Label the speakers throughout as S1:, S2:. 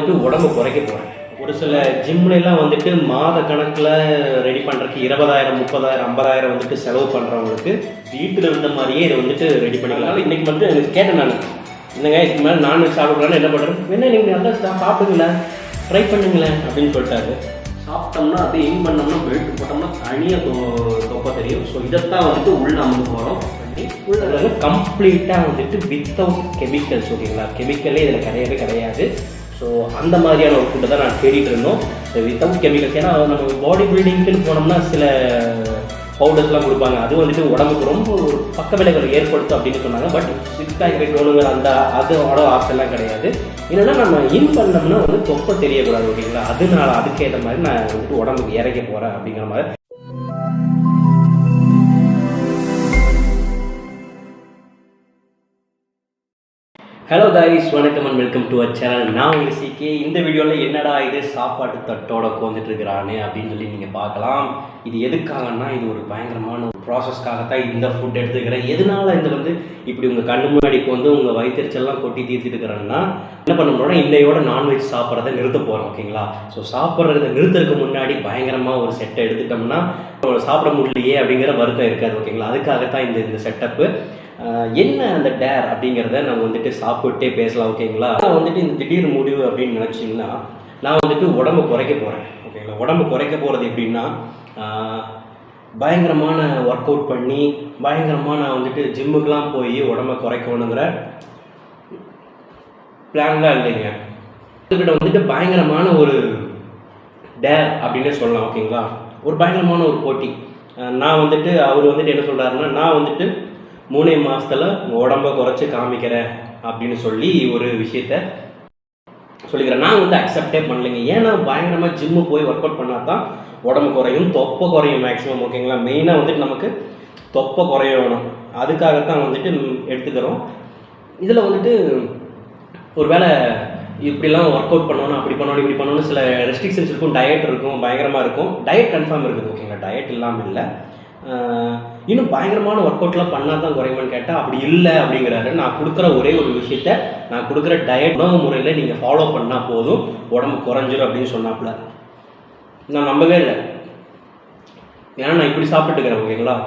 S1: வந்துட்டு உடம்பு குறைக்க போகிறேன். ஒரு சில ஜிம்லாம் வந்துட்டு மாத கணக்கில் ரெடி பண்ணுறதுக்கு 20,000 30,000 50,000 வந்துட்டு செலவு பண்ணுறவங்களுக்கு வீட்டில் இருந்த மாதிரியே இதை வந்துட்டு ரெடி பண்ணிக்கலாம். இன்றைக்கி மட்டும் எனக்கு கேட்டேன் நான், என்னங்க இதுக்கு மேலே நான்வெஜ் சாப்பிட்றான்னு என்ன பண்ணுறது, என்ன நீங்கள் நல்லா சாப்பிடுங்களேன், ட்ரை பண்ணுங்களேன் அப்படின்னு சொல்லிட்டாரு. சாப்பிட்டோம்னா அப்படியே இன் பண்ணோம்னா பெல்ட் போட்டோம்னா தனியாக தொப்பை தெரியும். ஸோ இதைத்தான் வந்துட்டு உள்ள அமுது போகிறோம். உள்ள கம்ப்ளீட்டாக வந்துட்டு வித்தவுட் கெமிக்கல்ஸ். ஓகேங்களா, கெமிக்கலே இதில் கிடையவே கிடையாது. ஸோ அந்த மாதிரியான ஒரு ஃபுட்டை தான் நான் தேடிட்டு இருந்தோம். So without chemicals. ஏன்னா நம்ம பாடி பில்டிங்க்குன்னு போனோம்னா சில பவுடர்ஸ்லாம் கொடுப்பாங்க, அது வந்துட்டு உடம்புக்கு ரொம்ப ஒரு பக்க விளைவுகளை ஏற்படுத்தும் அப்படின்னு சொன்னாங்க. பட் சிக்ஸ் பேக் வைக்கணுங்கிற அதோட ஆசைலாம் கிடையாது. என்னென்னா நம்ம இன் பண்ணோம்னா வந்து தொப்பை தெரியக்கூடாது. ஓகேங்களா, அதனால அதுக்கேற்ற மாதிரி நான் வந்துட்டு உடம்புக்கு இறக்க போகிறேன் அப்படிங்கிற மாதிரி. ஹலோ கைஸ், வணக்கம் and welcome to our channel. நான் உங்கள் சிகே. இந்த வீடியோவில் என்னடா இது சாப்பாட்டு தட்டோட உட்காந்துட்டு இருக்கிறானே அப்படின்னு சொல்லி நீங்கள் பார்க்கலாம். இது எதுக்காகன்னா, இது ஒரு பயங்கரமான ஒரு ப்ராசஸ்க்காகத்தான் இந்த ஃபுட் எடுத்துக்கிறேன். எதனால இந்த வந்து இப்படி உங்கள் கண்ணு முன்னாடிக்கு வந்து உங்கள் வயிற்றுச்செல்லாம் கொட்டி தீர்த்துட்டு இருக்கிறேன்னா, என்ன பண்ணணும்னா இன்னையோட நான்வெஜ் சாப்பிட்றத நிறுத்த போகிறோம். ஓகேங்களா, ஸோ சாப்பிட்றத நிறுத்துறதுக்கு முன்னாடி பயங்கரமாக ஒரு செட்டை எடுத்துட்டோம்னா சாப்பிட முடியலையே அப்படிங்கிற வருத்தம் இருக்காது. ஓகேங்களா, அதுக்காகத்தான் இந்த செட்டப்பு. என்ன அந்த டேர் அப்படிங்கிறத நம்ம வந்துட்டு சாப்பிட்டே பேசலாம். ஓகேங்களா, நான் வந்துட்டு இந்த திடீர் முடிவு அப்படின்னு நினச்சிங்கன்னா, நான் வந்துட்டு உடம்பு குறைக்க போகிறேன். ஓகேங்களா, உடம்பு குறைக்க போகிறது எப்படின்னா, பயங்கரமான ஒர்க் அவுட் பண்ணி பயங்கரமாக நான் வந்துட்டு ஜிம்முக்கெலாம் போய் உடம்பை குறைக்கணுங்கிற பிளான்லாம் இல்லைங்க. இதுக்கிட்ட வந்துட்டு பயங்கரமான ஒரு டேர் அப்படின்னே சொல்லலாம். ஓகேங்களா, ஒரு பயங்கரமான ஒரு போட்டி. நான் வந்துட்டு அவர் வந்துட்டு என்ன சொல்கிறாருன்னா, நான் வந்துட்டு 3 மாதத்தில் உடம்பை குறைச்சி காமிக்கிறேன் அப்படின்னு சொல்லி ஒரு விஷயத்த சொல்லிக்கிறேன். நான் வந்து அக்செப்டே பண்ணலைங்க. ஏன்னா பயங்கரமாக ஜிம்மு போய் ஒர்க் அவுட் பண்ணால் தான் உடம்பு குறையும், தொப்பை குறையும் மேக்ஸிமம். ஓகேங்களா, மெயினாக வந்துட்டு நமக்கு தொப்பை குறையணும், அதுக்காகத்தான் வந்துட்டு எடுத்துக்கிறோம். இதில் வந்துட்டு ஒரு வேளை இப்படிலாம் ஒர்க் அவுட் பண்ணணும், அப்படி பண்ணணும், இப்படி பண்ணணும், சில ரெஸ்ட்ரிக்ஷன்ஸ் இருக்கும், டயட் இருக்கும், பயங்கரமாக இருக்கும். டயட் கன்ஃபார்ம் இருக்குது. ஓகேங்களா, டயட் இல்லாமல் இல்லை. இன்னும் பயங்கரமான ஒர்க் அவுட்லாம் பண்ணால் தான் குறையுமான்னு கேட்டால் அப்படி இல்லை அப்படிங்கிறாரு. நான் கொடுக்குற ஒரே ஒரு விஷயத்த, நான் கொடுக்குற டயட் உணவு முறையில் நீங்கள் ஃபாலோ பண்ணால் போதும், உடம்பு குறைஞ்சிடும் அப்படின்னு சொன்னாப்புல. நான் நம்பவே இல்லை. ஏன்னா நான் இப்படி சாப்பிட்டுக்கிறேன். ஓகேங்களா,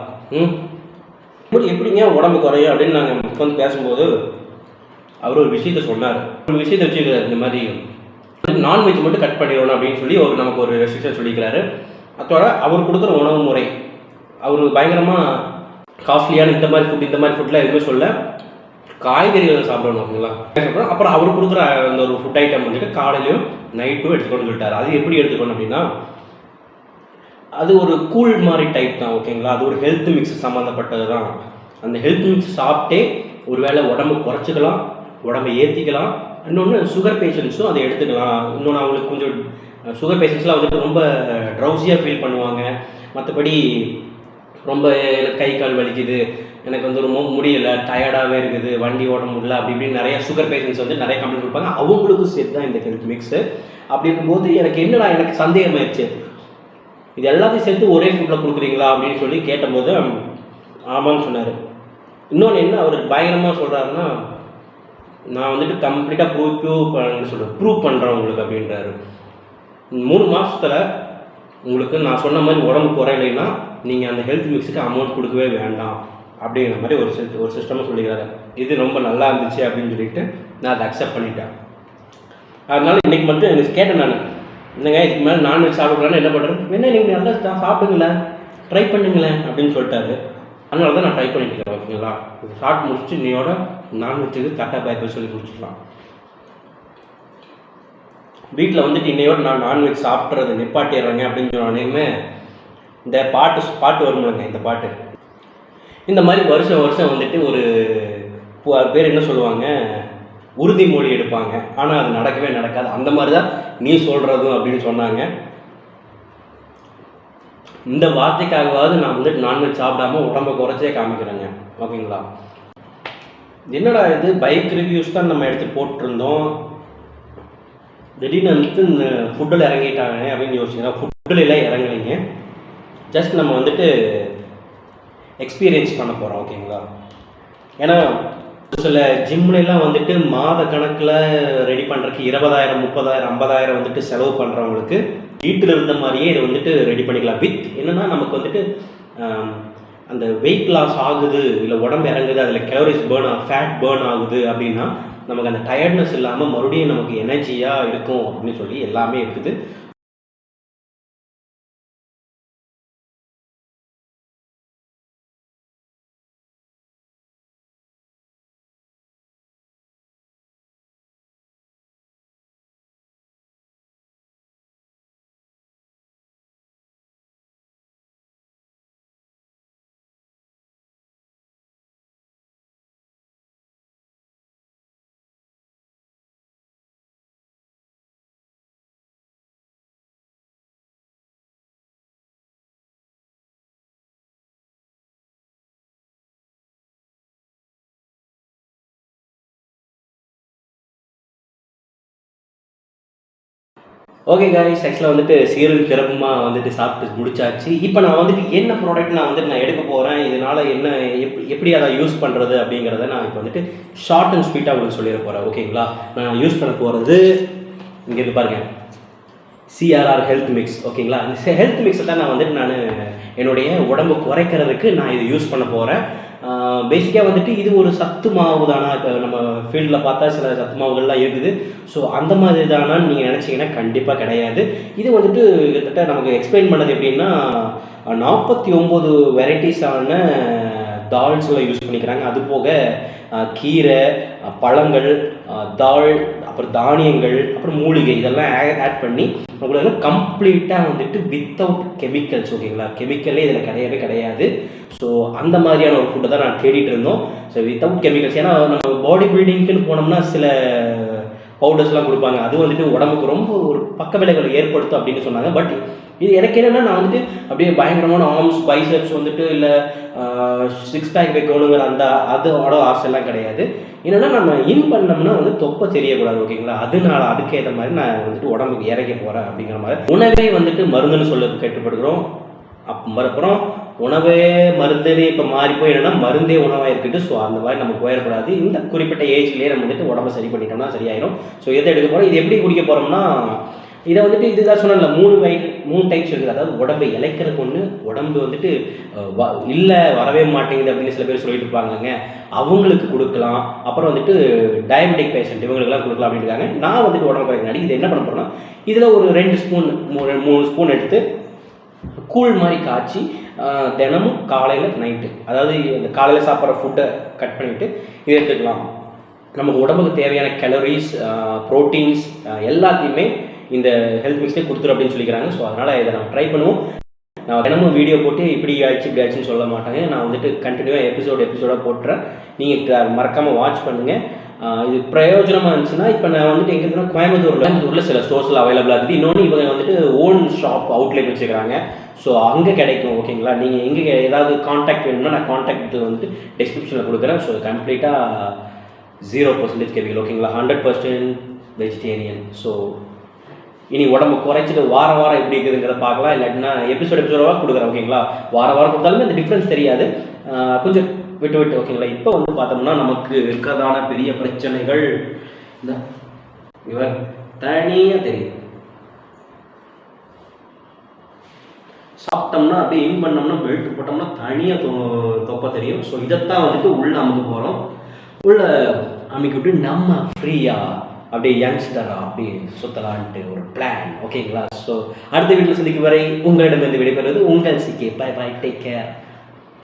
S1: எப்படிங்க உடம்பு குறையும் அப்படின்னு நாங்கள் உட்காந்து பேசும்போது அவர் ஒரு விஷயத்த சொன்னார். ஒரு விஷயத்தை வச்சுக்கிறார், இந்த மாதிரி நான்வெஜ் மட்டும் கட் பண்ணிடணும் அப்படின்னு சொல்லி அவர் நமக்கு ஒரு ரெஸ்ட்ரிக்ஷன் சொல்லிக்கிறாரு. அதோட அவர் கொடுக்குற உணவு முறை, அவர் பயங்கரமாக காஸ்ட்லியான இந்த மாதிரி ஃபுட்லாம் எதுவுமே சொல்ல, காய்கறிகள் சாப்பிடணும். ஓகேங்களா, அப்புறம் அவர் கொடுக்குற அந்த ஒரு ஃபுட் ஐட்டம் வந்துட்டு காலையிலையும் நைட்டும் எடுத்துக்கணும்னு சொல்லிட்டார். அது எப்படி எடுத்துக்கணும் அப்படின்னா, அது ஒரு கூழ் மாதிரி டைப் தான். ஓகேங்களா, அது ஒரு ஹெல்த் மிக்ஸ் சம்மந்தப்பட்டது தான். அந்த ஹெல்த் மிக்ஸ் சாப்பிட்டே ஒரு வேளை உடம்பு குறைச்சிக்கலாம், உடம்பை ஏற்றிக்கலாம். இன்னொன்று சுகர் பேஷண்ட்ஸும் அதை எடுத்துக்கலாம். இன்னொன்று அவங்களுக்கு கொஞ்சம் சுகர் பேஷண்ட்ஸ்லாம் வந்துட்டு ரொம்ப ட்ரௌசியாக ஃபீல் பண்ணுவாங்க. மற்றபடி ரொம்ப எனக்கு கை கால் வலிக்குது, எனக்கு வந்து ரொம்ப முடியலை, டயர்டாகவே இருக்குது, வண்டி ஓட முடியல, அப்படி இப்படின்னு நிறையா சுகர் பேஷண்ட்ஸ் வந்து நிறைய கம்ப்ளைண்ட் கொடுப்பாங்க. அவங்களுக்கும் சேர்த்து தான் இந்த ஹெல்த் மிக்ஸு. அப்படி இருக்கும்போது எனக்கு சந்தேகமாயிடுச்சு, இது எல்லாத்தையும் சேர்த்து ஒரே ஃபுட்டில் கொடுக்குறீங்களா அப்படின்னு சொல்லி கேட்டபோது ஆமான்னு சொன்னார். இன்னொன்று என்ன அவர் பயங்கரமாக சொல்கிறாருன்னா, நான் வந்துட்டு கம்ப்ளீட்டாக ப்ரூவ் பண்ணுறேன் உங்களுக்கு அப்படின்றாரு. 3 மாதத்தில் உங்களுக்கு நான் சொன்ன மாதிரி உடம்பு குறையலைன்னா நீங்கள் அந்த ஹெல்த் மிக்ஸுக்கு அமௌண்ட் கொடுக்கவே வேண்டாம் அப்படிங்கிற மாதிரி ஒரு சிஸ்டமாக சொல்லிக்கிறாரு. இது ரொம்ப நல்லா இருந்துச்சு அப்படின்னு சொல்லிட்டு நான் அதை அக்செப்ட் பண்ணிட்டேன். அதனால இன்றைக்கி மட்டும் எனக்கு கேட்டேன் நான், என்னங்க இதுக்கு மேலே நான்வெஜ் சாப்பிட்றான்னு என்ன பண்ணுறது, என்ன நீங்கள் நல்லா சாப்பிடுங்களேன், ட்ரை பண்ணுங்களேன் அப்படின்னு சொல்லிட்டாரு. அதனால தான் நான் ட்ரை பண்ணிட்டு இருக்கேன். ஓகேங்களா, ஷார்ட் முடிச்சுட்டு இன்னையோட நான்வெஜ்ஜுக்கு கரெக்டாக பாய் சொல்லி முடிச்சுக்கலாம். வீட்டில் வந்துட்டு இன்னையோட நான் நான்வெஜ் சாப்பிட்றது நிப்பாட்டிடுறேங்க அப்படின்னு சொன்னோடனே இந்த பாட்டு வருமாங்க, இந்த பாட்டு இந்த மாதிரி வருஷம் வந்துட்டு ஒரு பேர் என்ன சொல்லுவாங்க, உறுதிமொழி எடுப்பாங்க. ஆனால் அது நடக்கவே நடக்காது. அந்த மாதிரி தான் நீ சொல்கிறதும் அப்படின்னு சொன்னாங்க. இந்த வார்த்தைக்காகவாவது நான் வந்துட்டு நான்வெஜ் சாப்பிடாம உடம்பை குறைச்சே காமிக்கிறேங்க. ஓகேங்களா, என்னடா இது பைக் ரிவ்யூஸ் தான் நம்ம எடுத்து போட்டிருந்தோம், திடீர்னு வந்துட்டு இந்த ஃபுட்டில் இறங்கிட்டாங்க அப்படின்னு யோசிச்சிங்கன்னா, ஃபுட்டில் எல்லாம் இறங்கலைங்க. ஜஸ்ட் நம்ம வந்துட்டு எக்ஸ்பீரியன்ஸ் பண்ண போகிறோம். ஓகேங்களா, ஏன்னா சில ஜிம்லாம் வந்துட்டு மாத கணக்கில் ரெடி பண்ணுறதுக்கு 20,000 30,000 50,000 வந்துட்டு செலவு பண்ணுறவங்களுக்கு வீட்டில் இருந்த மாதிரியே இதை வந்துட்டு ரெடி பண்ணிக்கலாம். வித் என்னென்னா நமக்கு வந்துட்டு அந்த வெயிட் லாஸ் ஆகுது, இல்லை உடம்பு இறங்குது, அதில் கேலரிஸ் ஃபேட் பேர்ன் ஆகுது அப்படின்னா நமக்கு அந்த டயர்ட்னஸ் இல்லாமல் மறுபடியும் நமக்கு எனர்ஜியாக இருக்கும் அப்படின்னு சொல்லி எல்லாமே இருக்குது. ஓகே காய்ஸ், ஆக்சுவலாக வந்துட்டு சீரும் சிறப்புமாக வந்துட்டு சாப்பிட்டு முடிச்சாச்சு. இப்போ நான் வந்துட்டு என்ன ப்ராடக்ட் நான் எடுக்க போகிறேன், இதனால் என்ன எப்படி அதை யூஸ் பண்ணுறது அப்படிங்கிறத நான் இப்போ வந்துட்டு ஷார்ட் அண்ட் ஸ்வீட்டாக உங்களுக்கு சொல்லிட போகிறேன். ஓகேங்களா, நான் யூஸ் பண்ண போகிறது இங்கே இருக்கு பாருங்க, CRR ஹெல்த் மிக்ஸ். ஓகேங்களா, இந்த ஹெல்த் மிக்ஸை தான் நான் வந்துட்டு என்னுடைய உடம்பு குறைக்கிறதுக்கு நான் இதை யூஸ் பண்ண போகிறேன். பேசிக்காக வந்துட்டு இது ஒரு சத்து மாவு தானா, இப்போ நம்ம ஃபீல்டில் பார்த்தா சில சத்து மாவுகள்லாம் இருக்குது. ஸோ அந்த மாதிரி தானான்னு நீங்கள் நினச்சிங்கன்னா கண்டிப்பாக கிடையாது. இது வந்துட்டு கிட்டத்தட்ட நமக்கு எக்ஸ்பிளைன் பண்ணது எப்படின்னா 49 வெரைட்டிஸான தால்ஸில் யூஸ் பண்ணிக்கிறாங்க. அது போக கீரை, பழங்கள், தால், அப்புறம் தானியங்கள், அப்புறம் மூலிகை இதெல்லாம் ஆட் பண்ணி உங்களுக்கு கம்ப்ளீட்டாக வந்துட்டு வித்தவுட் கெமிக்கல்ஸ். ஓகேங்களா, கெமிக்கலே இதில் கிடையவே கிடையாது. ஸோ அந்த மாதிரியான ஒரு ஃபுட்டை தான் நான் தேடிட்டு இருந்தோம். So without chemicals. ஏன்னா நம்ம பாடி பில்டிங்க்குன்னு போனோம்னா சில பவுடர்ஸ்லாம் கொடுப்பாங்க, அது வந்துட்டு உடம்புக்கு ரொம்ப ஒரு பக்க விளைவுகளை ஏற்படுத்தும் அப்படின்னு சொன்னாங்க. பட் இது எனக்கு என்னென்னா, நான் வந்துட்டு அப்படியே பயங்கரமான ஆர்ம்ஸ் பைசெப்ஸ் வந்துட்டு இல்லை 6 பேக் வைக்கணுங்கிற அதோட ஆசைலாம் கிடையாது. என்னென்னா நம்ம பண்ணோம்னா வந்து தொப்பை தெரியக்கூடாது. ஓகேங்களா, அதனால அதுக்கேற்ற மாதிரி நான் வந்துட்டு உடம்புக்கு இறக்க போகிறேன் அப்படிங்கிற மாதிரி. உணவே வந்துட்டு மருந்துன்னு சொல்ல கேட்டுப்படுகிறோம். அப்புறம் உணவே மருந்துன்னு இப்போ மாறி போய் என்னென்னா மருந்தே உணவாக இருக்குது. ஸோ அந்த மாதிரி நம்ம போயிடக்கூடாது. இந்த குறிப்பிட்ட ஏஜ்லேயே நம்ம வந்துட்டு உடம்பை சரி பண்ணிட்டோம்னா சரியாயிடும். ஸோ எதை எடுக்க போகிறோம், இது எப்படி குடிக்க போகிறோம்னா, இதை வந்துட்டு இதுதான் சொன்னல 3 டைப்ஸ் இருக்குது. அதாவது உடம்பை இழைக்கிறதுக்கு ஒன்று, உடம்பு வந்துட்டு இல்லை வரவே மாட்டேங்குது அப்படின்னு சில பேர் சொல்லிட்டு இருப்பாங்கங்க, அவங்களுக்கு கொடுக்கலாம். அப்புறம் வந்துட்டு டயபெட்டிக் பேஷண்ட் இவங்களுக்குலாம் கொடுக்கலாம் அப்படின்னு இருக்காங்க. நான் வந்துட்டு உடம்பு குறைக்க இது என்ன பண்ண போகிறேன்னா, இதில் ஒரு 2 ஸ்பூன் 3 ஸ்பூன் எடுத்து கூழ் மாதிரி காய்ச்சி தினமும் காலையில் நைட்டு, அதாவது இந்த காலையில் சாப்பிட்ற ஃபுட்டை கட் பண்ணிவிட்டு இதை எடுத்துக்கலாம். நமக்கு உடம்புக்கு தேவையான கேலரிஸ், ப்ரோட்டீன்ஸ் எல்லாத்தையுமே இந்த ஹெல்த் மிக்ஸ்லேயே கொடுத்துரும் அப்படின்னு சொல்லிக்கிறாங்க. ஸோ அதனால் இதை நம்ம ட்ரை பண்ணுவோம். நான் தினமும் வீடியோ போட்டு இப்படி ஆச்சு இப்படி ஆச்சுன்னு சொல்ல மாட்டாங்க. நான் வந்துட்டு கண்டினியூவாக எபிசோடாக போட்டுறேன். நீங்கள் மறக்காமல் வாட்ச் பண்ணுங்கள். இது பிரயோஜனமாக இருந்துச்சுன்னா, இப்போ நான் வந்துட்டு எங்கே இருக்குன்னா கோயம்புத்தூரில் சில ஸ்டோர்ஸில் அவைலபிளாக இருக்குது. இன்னொன்று இவங்க வந்துட்டு ஓன் ஷாப் அவுட்லெட் வச்சுக்கிறாங்க. ஸோ அங்கே கிடைக்கும். ஓகேங்களா, நீங்கள் எங்கே ஏதாவது காண்டாக்ட் வேணும்னா நான் காண்டாக்ட் வந்துட்டு டிஸ்கிரிப்ஷனில் கொடுக்குறேன். ஸோ கம்ப்ளீட்டாக 0% கெமிக்கல். ஓகேங்களா, 100% வெஜிடேரியன். ஸோ இனி உடம்பு குறைச்சிட்டு வாரம் எப்படி இருக்குதுங்கிறத பார்க்கலாம். இல்லாட்டினா எபிசோடாக கொடுக்குறேன். ஓகேங்களா, வாரம் கொடுத்தாலுமே அந்த டிஃப்ரென்ஸ் தெரியாது, கொஞ்சம் விட்டு. ஓகேங்களா, இப்போ வந்து பார்த்தோம்னா நமக்கு இருக்கிறதான பெரிய பிரச்சனைகள் இந்த இவர் தனியாக தெரியும். சாப்பிட்டோம்னா அப்படியே பண்ணோம்னா பெல்ட் போட்டோம்னா தனியாக தொப்பை தெரியும். ஸோ இதைத்தான் வந்துட்டு உள்ள அமுக்க போகிறோம். உள்ள அமைக்க விட்டு நம்ம ஃப்ரீயாக அப்படியே யங்ஸ்டராக அப்படியே சுற்றலான்ட்டு ஒரு பிளான். ஓகேங்களா, ஸோ அடுத்த வீட்டில் சந்திக்கும் வரை உங்களிடமிருந்து விடைபெறுவது உங்கள் CK. By, take care.